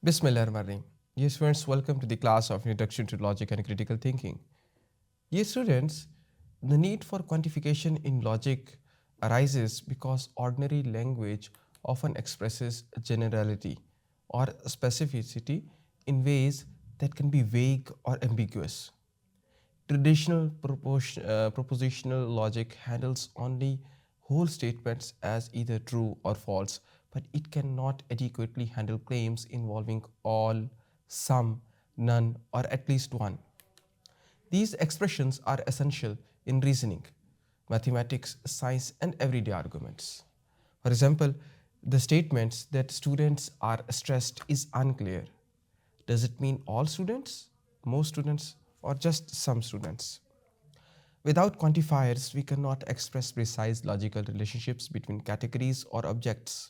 Bismillahirrahmanirrahim. Dear students, welcome to the class of Introduction to Logic and Critical Thinking. Dear students, the need for quantification in logic arises because ordinary language often expresses generality or specificity in ways that can be vague or ambiguous. Traditional propositional logic handles only whole statements as either true or false, but it cannot adequately handle claims involving all, some, none, or at least one. These expressions are essential in reasoning, mathematics, science, and everyday arguments. For example, the statements that students are stressed is unclear. Does it mean all students, most students, or just some students? Without quantifiers, we cannot express precise logical relationships between categories or objects.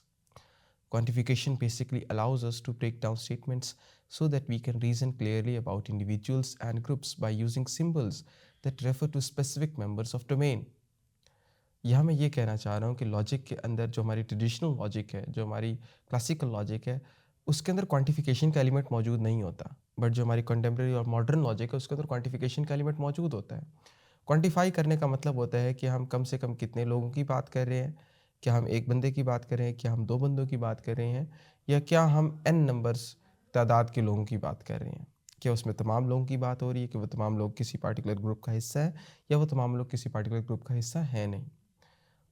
Quantification basically allows us to break down statements so that we can reason clearly about individuals and groups by using symbols that refer to specific members of domain. यहाँ मैं ये कहना चाह रहा हूँ कि logic के अंदर जो हमारी ट्रेडिशनल लॉजिक है, जो हमारी क्लासिकल लॉजिक है, उसके अंदर क्वांटिफिकेशन का एलिमेंट मौजूद नहीं होता, बट जो हमारी कंटेम्प्रेरी और मॉडर्न लॉजिक है उसके अंदर क्वांटिफिकेशन का एलिमेंट मौजूद होता है. क्वांटिफाई करने का मतलब होता है कि हम कम से कम कितने लोगों की बात कर रहे हैं, क्या हम एक बंदे की बात कर रहे हैं, क्या हम दो बंदों की बात कर रहे हैं, या क्या हम n नंबर्स तादाद के लोगों की बात कर रहे हैं. क्या उसमें तमाम लोगों की बात हो रही है कि वो तमाम लोग किसी पार्टिकुलर ग्रुप का हिस्सा है या वो तमाम लोग किसी पार्टिकुलर ग्रुप का हिस्सा है नहीं.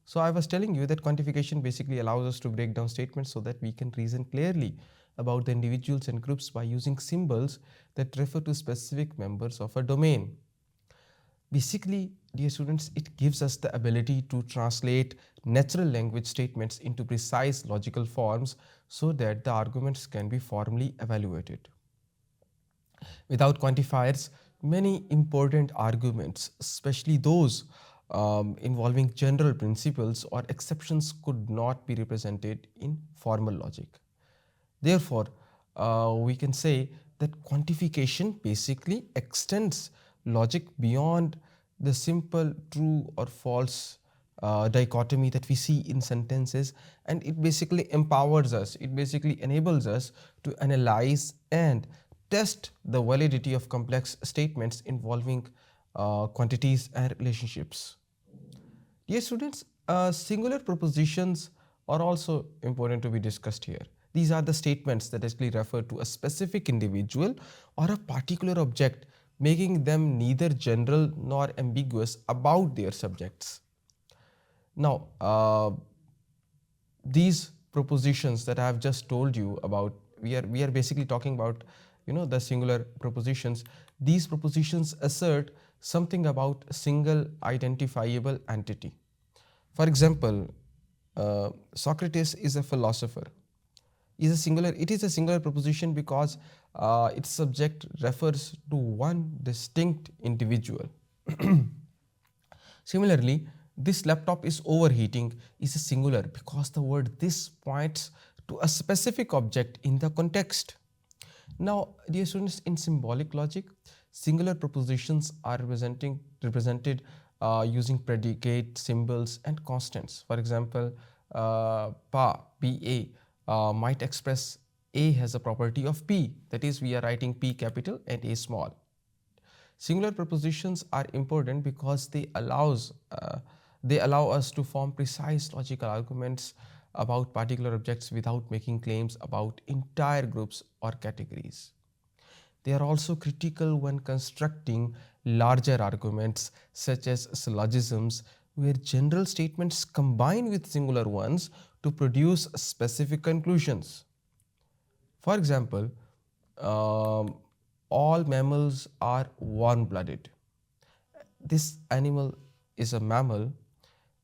So I was telling you that quantification basically allows us to break down statements so that we can reason clearly about the individuals and groups by using symbols that refer to specific members of a domain. Basically, dear students, it gives us the ability to translate natural language statements into precise logical forms so that the arguments can be formally evaluated. Without quantifiers, many important arguments, especially those involving general principles or exceptions, could not be represented in formal logic. Therefore, we can say that quantification basically extends logic beyond the simple true or false dichotomy that we see in sentences, and it basically empowers us, it basically enables us to analyze and test the validity of complex statements involving quantities and relationships. Dear students, singular propositions are also important to be discussed here. These are the statements that actually refer to a specific individual or a particular object, making them neither general nor ambiguous about their subjects. Now, these propositions that I have just told you about, we are basically talking about, the singular propositions. These propositions assert something about a single identifiable entity. For example, Socrates is a philosopher. It is a singular proposition because its subject refers to one distinct individual. Similarly, this laptop is overheating is a singular because the word this points to a specific object in the context. Now, dear students, in symbolic logic, singular propositions are represented using predicate, symbols, and constants. For example, pa, might express A has a property of P. That is, we are writing P capital and A small. Singular propositions are important because they allow us to form precise logical arguments about particular objects without making claims about entire groups or categories. They are also critical when constructing larger arguments such as syllogisms, where general statements combine with singular ones to produce specific conclusions. For example, all mammals are warm-blooded. This animal is a mammal.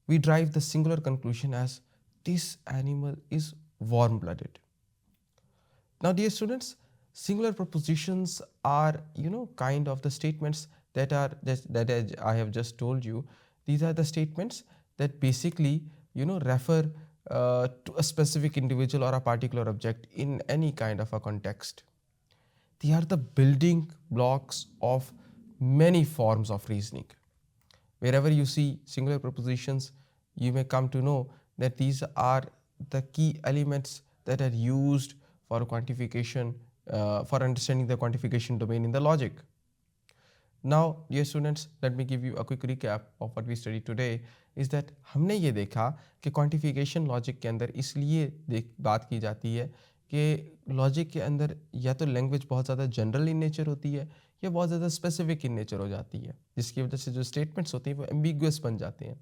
We drive the singular conclusion as this animal is warm-blooded. Now, dear students, singular propositions are, kind of the statements that I have just told you. These are the statements that basically, refer to a specific individual or a particular object in any kind of a context. They are the building blocks of many forms of reasoning. Wherever you see singular propositions, you may come to know that these are the key elements that are used for quantification for understanding the quantification domain in the logic. Now, dear students, let me give you a quick recap of what we studied today. Is that हमने ये देखा कि quantification logic के अंदर इसलिए बात की जाती है कि लॉजिक के अंदर या तो लैंग्वेज बहुत ज़्यादा जनरल इन नेचर होती है या बहुत ज़्यादा स्पेसिफिक इन नेचर हो जाती है, जिसकी वजह से जो स्टेटमेंट्स होती हैं वो एम्बिगुअस बन जाते हैं।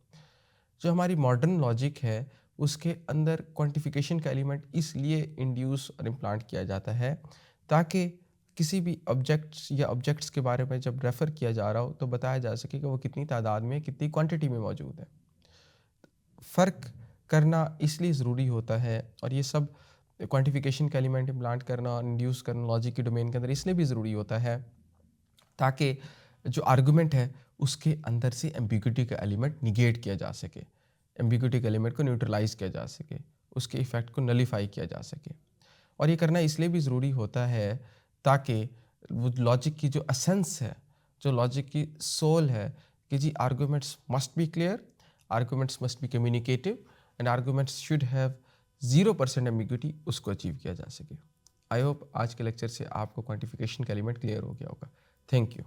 जो हमारी मॉडर्न लॉजिक है उसके अंदर क्वांटिफिकेशन का एलिमेंट इसलिए इंड्यूस और इम्प्लांट किया जाता है ताकि किसी भी ऑब्जेक्ट्स या ऑब्जेक्ट्स के बारे में जब रेफ़र किया जा रहा हो तो बताया जा सके कि वो कितनी तादाद में, कितनी क्वांटिटी में मौजूद है। फ़र्क करना इसलिए ज़रूरी होता है और ये सब क्वांटिफिकेशन का एलिमेंट इम्प्लांट करना और इंड्यूस करना लॉजिक के डोमेन के अंदर इसलिए भी ज़रूरी होता है ताकि जो आर्गुमेंट है उसके अंदर से एम्बिग्यूटी का एलिमेंट निगेट किया जा सके, एम्बिग्यूटी के एलिमेंट को न्यूट्रलाइज किया जा सके, उसके इफ़ेक्ट को नलीफाई किया जा सके। और ये करना इसलिए भी ज़रूरी होता है ताकि वो लॉजिक की जो एसेंस है, जो लॉजिक की सोल है कि जी arguments must be clear, arguments must be communicative and arguments should have 0% ambiguity, उसको अचीव किया जा सके। आई होप आज के लेक्चर से आपको क्वांटिफिकेशन का एलिमेंट क्लियर हो गया होगा। Thank you.